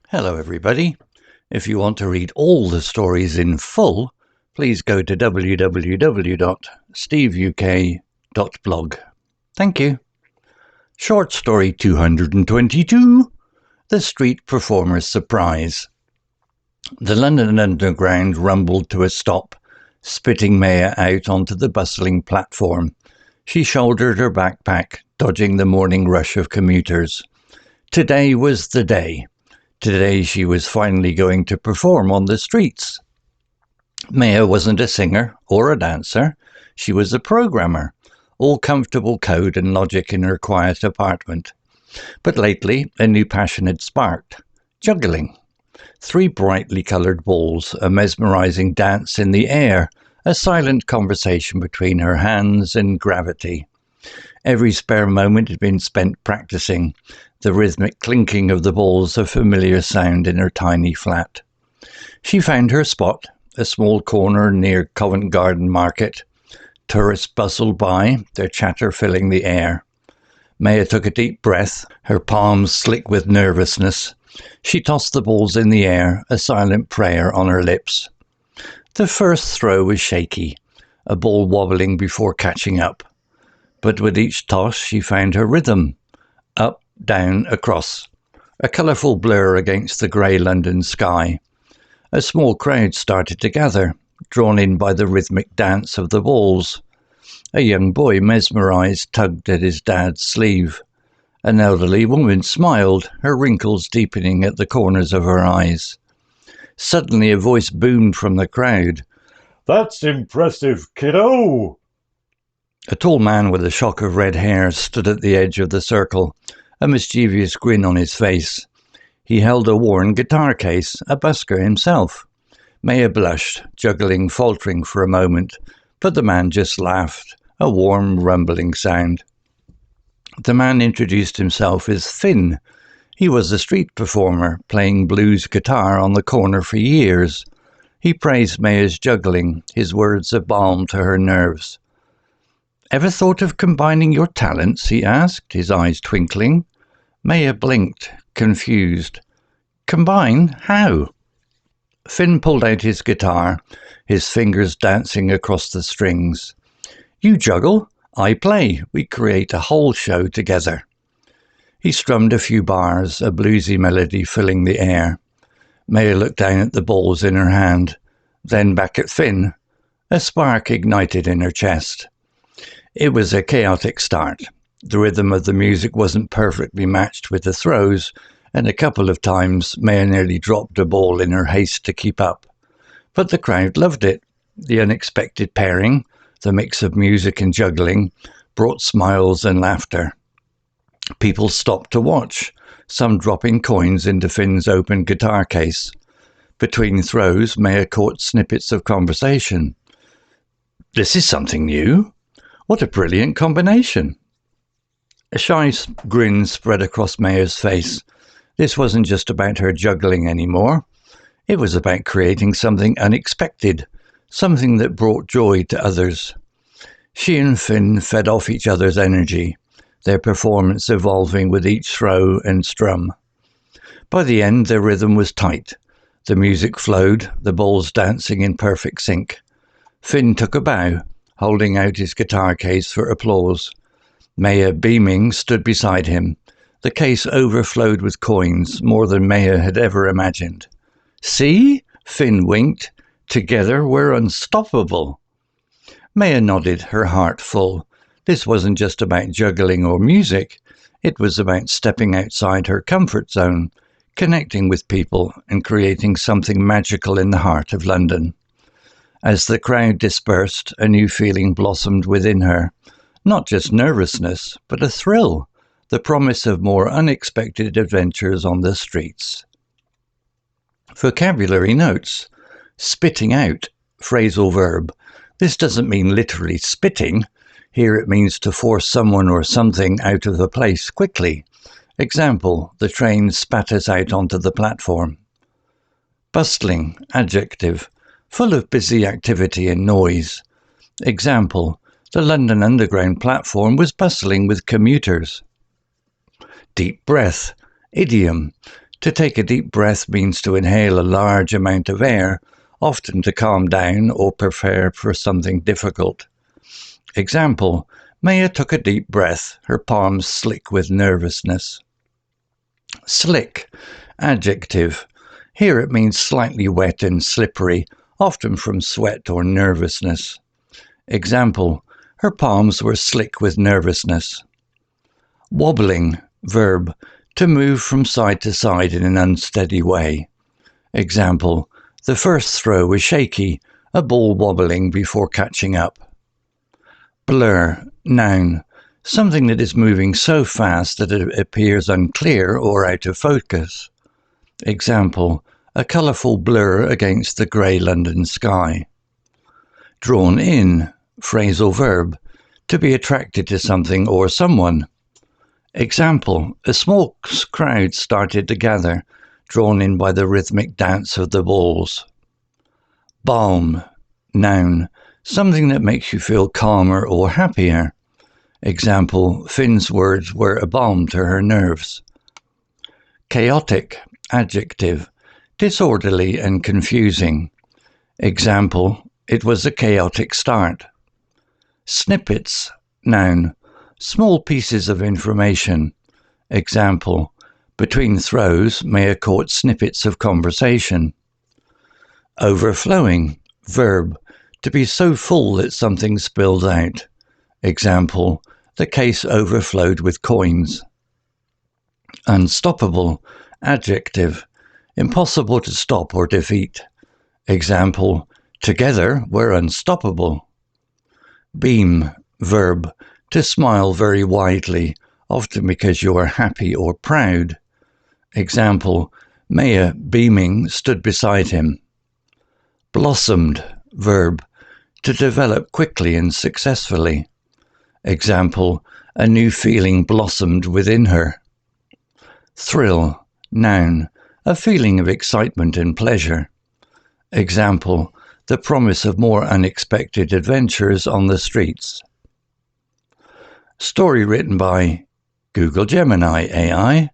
Hello everybody. If you want to read all the stories in full, please go to www.steveuk.blog. Thank you. Short story 222, The Street Performer's Surprise. The London Underground rumbled to a stop, spitting Maya out onto the bustling platform. She shouldered her backpack, dodging the morning rush of commuters. Today was the day. Today she was finally going to perform on the streets. Maya wasn't a singer or a dancer. She was a programmer, all comfortable code and logic in her quiet apartment. But lately, a new passion had sparked. Juggling. 3 brightly coloured balls, a mesmerizing dance in the air, a silent conversation between her hands and gravity. Every spare moment had been spent practicing, the rhythmic clinking of the balls a familiar sound in her tiny flat. She found her spot, a small corner near Covent Garden market. Tourists bustled by, their chatter filling the air. Maya took a deep breath, her palms slick with nervousness. She tossed the balls in the air, a silent prayer on her lips. The first throw was shaky, a ball wobbling before catching up. But with each toss she found her rhythm. Up, down, across. A colourful blur against the grey London sky. A small crowd started to gather, drawn in by the rhythmic dance of the balls. A young boy, mesmerised, tugged at his dad's sleeve. An elderly woman smiled, her wrinkles deepening at the corners of her eyes. Suddenly a voice boomed from the crowd. "That's impressive, kiddo!" A tall man with a shock of red hair stood at the edge of the circle, a mischievous grin on his face. He held a worn guitar case, a busker himself. Maya blushed, juggling, faltering for a moment, but the man just laughed, a warm, rumbling sound. The man introduced himself as Finn. He was a street performer, playing blues guitar on the corner for years. He praised Maya's juggling, his words a balm to her nerves. "Ever thought of combining your talents?" he asked, his eyes twinkling. Maya blinked, confused. "Combine? How?" Finn pulled out his guitar, his fingers dancing across the strings. "You juggle, I play. We create a whole show together." He strummed a few bars, a bluesy melody filling the air. Maya looked down at the balls in her hand, then back at Finn. A spark ignited in her chest. It was a chaotic start. The rhythm of the music wasn't perfectly matched with the throws, and a couple of times Maya nearly dropped a ball in her haste to keep up. But the crowd loved it. The unexpected pairing, the mix of music and juggling, brought smiles and laughter. People stopped to watch, some dropping coins into Finn's open guitar case. Between throws, Maya caught snippets of conversation. "This is something new. What a brilliant combination." A shy grin spread across Maya's face. This wasn't just about her juggling anymore. It was about creating something unexpected, something that brought joy to others. She and Finn fed off each other's energy, their performance evolving with each throw and strum. By the end, their rhythm was tight. The music flowed, the balls dancing in perfect sync. Finn took a bow, holding out his guitar case for applause. Maya, beaming, stood beside him. The case overflowed with coins, more than Maya had ever imagined. "See?" Finn winked. "Together we're unstoppable." Maya nodded, her heart full. This wasn't just about juggling or music. It was about stepping outside her comfort zone, connecting with people and creating something magical in the heart of London. As the crowd dispersed, a new feeling blossomed within her. Not just nervousness, but a thrill, the promise of more unexpected adventures on the streets. Vocabulary notes. Spitting out, phrasal verb. This doesn't mean literally spitting. Here it means to force someone or something out of a place quickly. Example, the train spat us out onto the platform. Bustling, adjective, full of busy activity and noise. Example, the London Underground platform was bustling with commuters. Deep breath, idiom, To take a deep breath means to inhale a large amount of air, often to calm down or prepare for something difficult. Example, Maya took a deep breath, her palms slick with nervousness. Slick, adjective. Here it means slightly wet and slippery, often from sweat or nervousness. Example, her palms were slick with nervousness. Wobbling, verb, to move from side to side in an unsteady way. Example, the first throw was shaky, a ball wobbling before catching up. Blur, noun, something that is moving so fast that it appears unclear or out of focus. Example, a colourful blur against the grey London sky. Drawn in, phrasal verb, to be attracted to something or someone. Example, a small crowd started to gather, drawn in by the rhythmic dance of the balls. Balm, noun, something that makes you feel calmer or happier. Example, Finn's words were a balm to her nerves. Chaotic, adjective, disorderly and confusing. Example, it was a chaotic start. Snippets, noun, small pieces of information. Example, between throws Maya caught snippets of conversation. Overflowing, verb, to be so full that something spills out. Example, the case overflowed with coins. Unstoppable, adjective, impossible to stop or defeat. Example, together we're unstoppable. Beam, verb, to smile very widely, often because you are happy or proud. Example, Maya, beaming, stood beside him. Blossomed, verb, to develop quickly and successfully. Example, a new feeling blossomed within her. Thrill, noun, a feeling of excitement and pleasure. Example, the promise of more unexpected adventures on the streets. Story written by Google Gemini AI.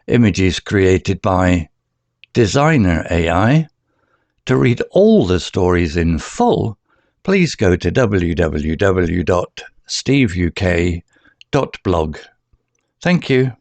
Images created by Designer AI. To read all the stories in full, please go to www.steveuk.blog. Thank you.